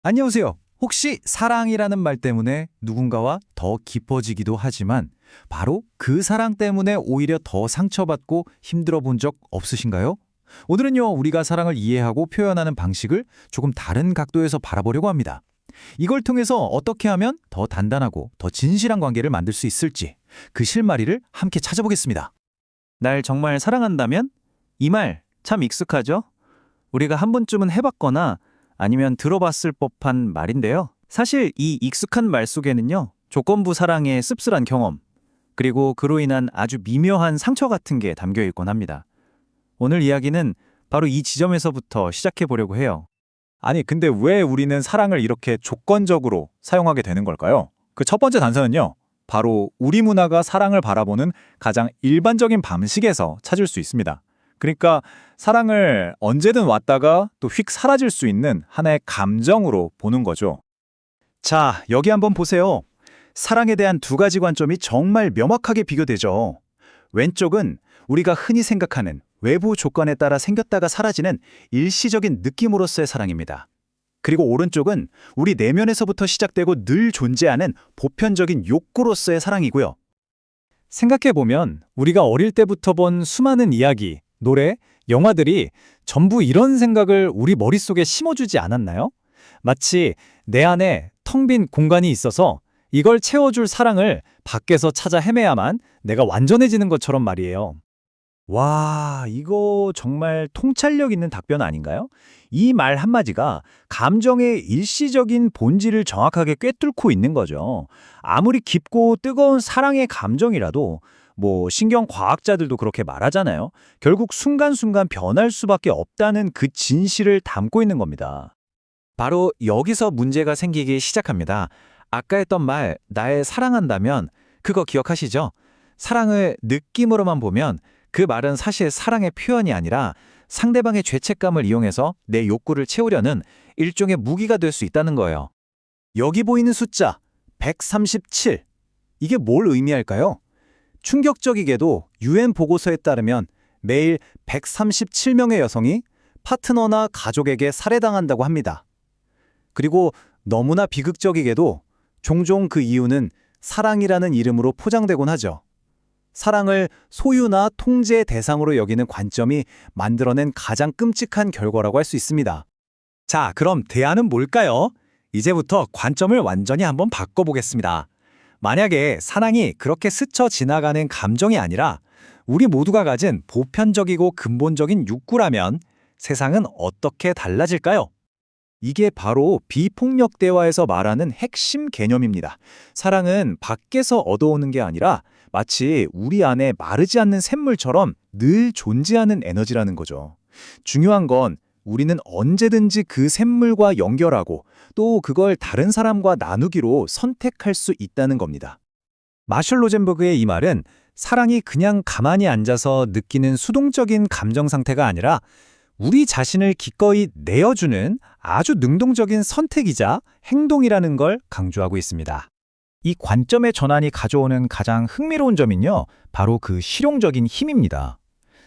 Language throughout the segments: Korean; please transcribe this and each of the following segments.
안녕하세요. 혹시 사랑이라는 말 때문에 누군가와 더 깊어지기도 하지만 바로 그 사랑 때문에 오히려 더 상처받고 힘들어 본 적 없으신가요? 오늘은요, 우리가 사랑을 이해하고 표현하는 방식을 조금 다른 각도에서 바라보려고 합니다. 이걸 통해서 어떻게 하면 더 단단하고 더 진실한 관계를 만들 수 있을지 그 실마리를 함께 찾아보겠습니다. 날 정말 사랑한다면? 이 말 참 익숙하죠? 우리가 한 번쯤은 해봤거나 아니면 들어봤을 법한 말인데요. 사실 이 익숙한 말 속에는요, 조건부 사랑의 씁쓸한 경험, 그리고 그로 인한 아주 미묘한 상처 같은 게 담겨 있곤 합니다. 오늘 이야기는 바로 이 지점에서부터 시작해 보려고 해요. 아니, 근데 왜 우리는 사랑을 이렇게 조건적으로 사용하게 되는 걸까요? 그 첫 번째 단서는요, 바로 우리 문화가 사랑을 바라보는 가장 일반적인 방식에서 찾을 수 있습니다. 그러니까 사랑을 언제든 왔다가 또 휙 사라질 수 있는 하나의 감정으로 보는 거죠. 자, 여기 한번 보세요. 사랑에 대한 두 가지 관점이 정말 명확하게 비교되죠. 왼쪽은 우리가 흔히 생각하는 외부 조건에 따라 생겼다가 사라지는 일시적인 느낌으로서의 사랑입니다. 그리고 오른쪽은 우리 내면에서부터 시작되고 늘 존재하는 보편적인 욕구로서의 사랑이고요. 생각해보면 우리가 어릴 때부터 본 수많은 이야기, 노래, 영화들이 전부 이런 생각을 우리 머릿속에 심어주지 않았나요? 마치 내 안에 텅 빈 공간이 있어서 이걸 채워줄 사랑을 밖에서 찾아 헤매야만 내가 완전해지는 것처럼 말이에요. 와, 이거 정말 통찰력 있는 답변 아닌가요? 이 말 한마디가 감정의 일시적인 본질을 정확하게 꿰뚫고 있는 거죠. 아무리 깊고 뜨거운 사랑의 감정이라도 신경과학자들도 그렇게 말하잖아요. 결국 순간순간 변할 수밖에 없다는 그 진실을 담고 있는 겁니다. 바로 여기서 문제가 생기기 시작합니다. 아까 했던 말, 나의 사랑한다면 그거 기억하시죠? 사랑을 느낌으로만 보면 그 말은 사실 사랑의 표현이 아니라 상대방의 죄책감을 이용해서 내 욕구를 채우려는 일종의 무기가 될 수 있다는 거예요. 여기 보이는 숫자 137. 이게 뭘 의미할까요? 충격적이게도 UN 보고서에 따르면 매일 137명의 여성이 파트너나 가족에게 살해당한다고 합니다. 그리고 너무나 비극적이게도 종종 그 이유는 사랑이라는 이름으로 포장되곤 하죠. 사랑을 소유나 통제의 대상으로 여기는 관점이 만들어낸 가장 끔찍한 결과라고 할 수 있습니다. 자, 그럼 대안은 뭘까요? 이제부터 관점을 완전히 한번 바꿔보겠습니다. 만약에 사랑이 그렇게 스쳐 지나가는 감정이 아니라 우리 모두가 가진 보편적이고 근본적인 욕구라면 세상은 어떻게 달라질까요? 이게 바로 비폭력 대화에서 말하는 핵심 개념입니다. 사랑은 밖에서 얻어오는 게 아니라 마치 우리 안에 마르지 않는 샘물처럼 늘 존재하는 에너지라는 거죠. 중요한 건 우리는 언제든지 그 샘물과 연결하고 또 그걸 다른 사람과 나누기로 선택할 수 있다는 겁니다. 마셜 로젠버그의 이 말은 사랑이 그냥 가만히 앉아서 느끼는 수동적인 감정 상태가 아니라 우리 자신을 기꺼이 내어주는 아주 능동적인 선택이자 행동이라는 걸 강조하고 있습니다. 이 관점의 전환이 가져오는 가장 흥미로운 점은요, 바로 그 실용적인 힘입니다.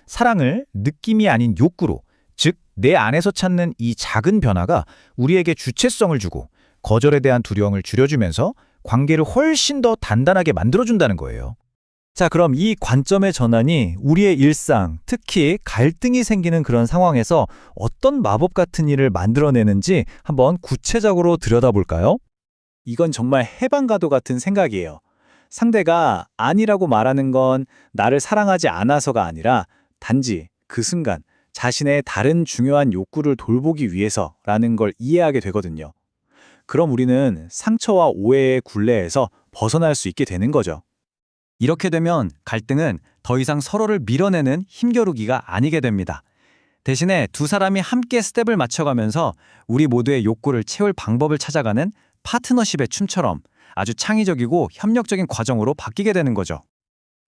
사랑을 느낌이 아닌 욕구로, 즉 내 안에서 찾는 이 작은 변화가 우리에게 주체성을 주고 거절에 대한 두려움을 줄여주면서 관계를 훨씬 더 단단하게 만들어준다는 거예요. 자, 그럼 이 관점의 전환이 우리의 일상, 특히 갈등이 생기는 그런 상황에서 어떤 마법 같은 일을 만들어내는지 한번 구체적으로 들여다볼까요? 이건 정말 해방가도 같은 생각이에요. 상대가 아니라고 말하는 건 나를 사랑하지 않아서가 아니라 단지 그 순간 자신의 다른 중요한 욕구를 돌보기 위해서라는 걸 이해하게 되거든요. 그럼 우리는 상처와 오해의 굴레에서 벗어날 수 있게 되는 거죠. 이렇게 되면 갈등은 더 이상 서로를 밀어내는 힘겨루기가 아니게 됩니다. 대신에 두 사람이 함께 스텝을 맞춰가면서 우리 모두의 욕구를 채울 방법을 찾아가는 파트너십의 춤처럼 아주 창의적이고 협력적인 과정으로 바뀌게 되는 거죠.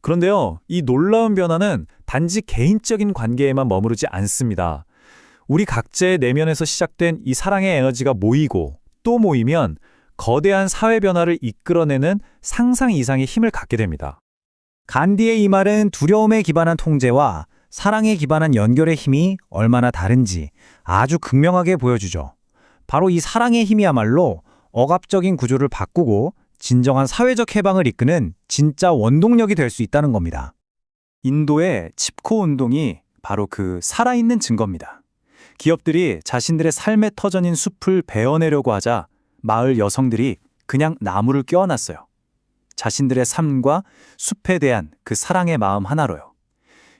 그런데요, 이 놀라운 변화는 단지 개인적인 관계에만 머무르지 않습니다. 우리 각자의 내면에서 시작된 이 사랑의 에너지가 모이고 또 모이면 거대한 사회 변화를 이끌어내는 상상 이상의 힘을 갖게 됩니다. 간디의 이 말은 두려움에 기반한 통제와 사랑에 기반한 연결의 힘이 얼마나 다른지 아주 극명하게 보여주죠. 바로 이 사랑의 힘이야말로 억압적인 구조를 바꾸고 진정한 사회적 해방을 이끄는 진짜 원동력이 될 수 있다는 겁니다. 인도의 칩코 운동이 바로 그 살아있는 증거입니다. 기업들이 자신들의 삶의 터전인 숲을 베어내려고 하자 마을 여성들이 그냥 나무를 껴안았어요. 자신들의 삶과 숲에 대한 그 사랑의 마음 하나로요.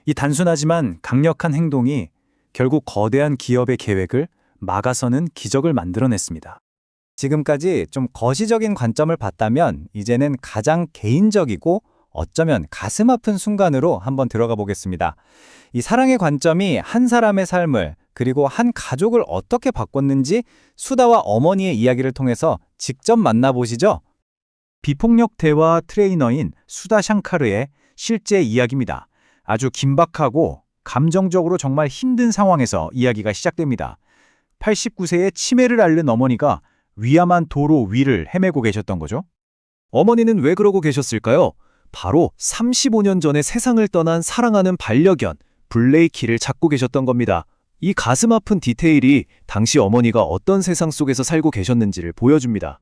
이 단순하지만 강력한 행동이 결국 거대한 기업의 계획을 막아서는 기적을 만들어냈습니다. 지금까지 좀 거시적인 관점을 봤다면 이제는 가장 개인적이고 어쩌면 가슴 아픈 순간으로 한번 들어가 보겠습니다. 이 사랑의 관점이 한 사람의 삶을 그리고 한 가족을 어떻게 바꿨는지 수다와 어머니의 이야기를 통해서 직접 만나보시죠. 비폭력 대화 트레이너인 수다 샹카르의 실제 이야기입니다. 아주 긴박하고 감정적으로 정말 힘든 상황에서 이야기가 시작됩니다. 89세의 치매를 앓는 어머니가 위험한 도로 위를 헤매고 계셨던 거죠. 어머니는 왜 그러고 계셨을까요? 바로 35년 전에 세상을 떠난 사랑하는 반려견 블레이키를 찾고 계셨던 겁니다. 이 가슴 아픈 디테일이 당시 어머니가 어떤 세상 속에서 살고 계셨는지를 보여줍니다.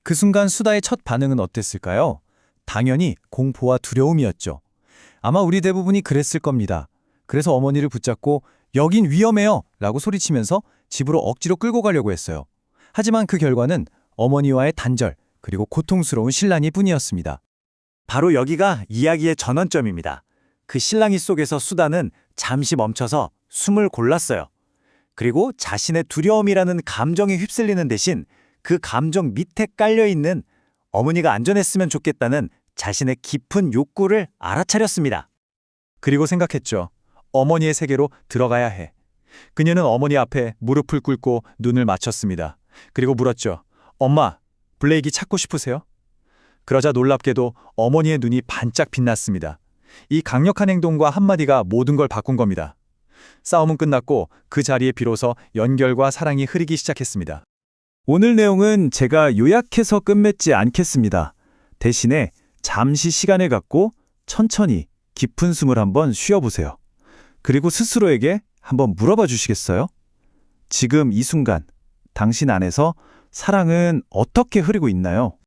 그 순간 수다의 첫 반응은 어땠을까요? 당연히 공포와 두려움이었죠. 아마 우리 대부분이 그랬을 겁니다. 그래서 어머니를 붙잡고 여긴 위험해요 라고 소리치면서 집으로 억지로 끌고 가려고 했어요. 하지만 그 결과는 어머니와의 단절 그리고 고통스러운 실랑이 뿐이었습니다. 바로 여기가 이야기의 전환점입니다. 그 실랑이 속에서 수다는 잠시 멈춰서 숨을 골랐어요. 그리고 자신의 두려움이라는 감정에 휩쓸리는 대신 그 감정 밑에 깔려있는 어머니가 안전했으면 좋겠다는 자신의 깊은 욕구를 알아차렸습니다. 그리고 생각했죠. 어머니의 세계로 들어가야 해. 그녀는 어머니 앞에 무릎을 꿇고 눈을 맞췄습니다. 그리고 물었죠. 엄마, 블레이크 찾고 싶으세요? 그러자 놀랍게도 어머니의 눈이 반짝 빛났습니다. 이 강력한 행동과 한마디가 모든 걸 바꾼 겁니다. 싸움은 끝났고 그 자리에 비로소 연결과 사랑이 흐르기 시작했습니다. 오늘 내용은 제가 요약해서 끝맺지 않겠습니다. 대신에 잠시 시간을 갖고 천천히 깊은 숨을 한번 쉬어보세요. 그리고 스스로에게 한번 물어봐 주시겠어요? 지금 이 순간 당신 안에서 사랑은 어떻게 흐르고 있나요?